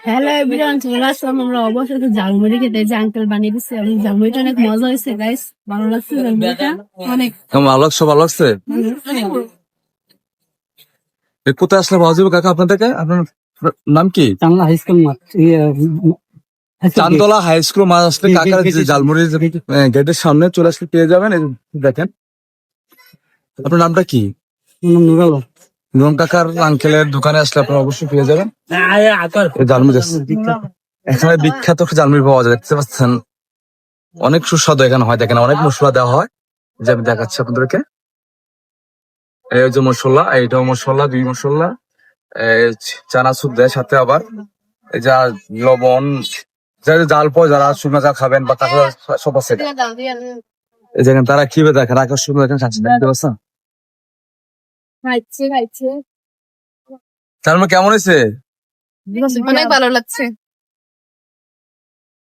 Hello everyone, চলে আসলাম আমরা অবশ্যই ঝালমুড়ি খেতে। যে আঙ্কেল বানিয়ে দিচ্ছে, আমি ঝালমুড়িটা অনেক মজা হয়েছে গাইস, ভালো লাগছে ঝালমুড়িটা অনেক। ভালো লাগছে, ভালো লাগছে। কোথায় আসলে পাওয়া যাবে কাকা আপনাদেরকে? আপনার নাম কি? চাংলা হাই স্কুল মাঠ চান্দলা হাই স্কুল মাঠ আসলে কাকার যে ঝালমুড়ি গেটের সামনে চলে আসলে পেয়ে যাবেন। এই যে দেখেন, আপনার নামটা কি? নুর আলম। নুরন কাকার আঙ্কেলের দোকানে আসলে আপনারা অবশ্যই পেয়ে যাবেন এই ঝালমুড়ি। এখানে বিখ্যাত একটা ঝালমুড়ি পাওয়া যায়, দেখতে পাচ্ছেন অনেক সুস্বাদু এখানে হয়। দেখেন অনেক মশলা দেওয়া হয়, যে আমি দেখাচ্ছি আপনাদেরকে। এই যে মশলা, এইটাও মশলা, 2 মশলা, চানাচুর দেয় সাথে, আবার এই যা লবণ, যারা জাল পয়, যারা শুকনো চা খাবেন বা তারা সব আছে। এই দেখেন তারা কিভাবে দেখেন, আকাশ শুকনো দেখেন খাচ্ছেন, দেখতে পাচ্ছেন। খাইছে তার মানে কেমন হয়েছে? অনেক ভালো লাগছে।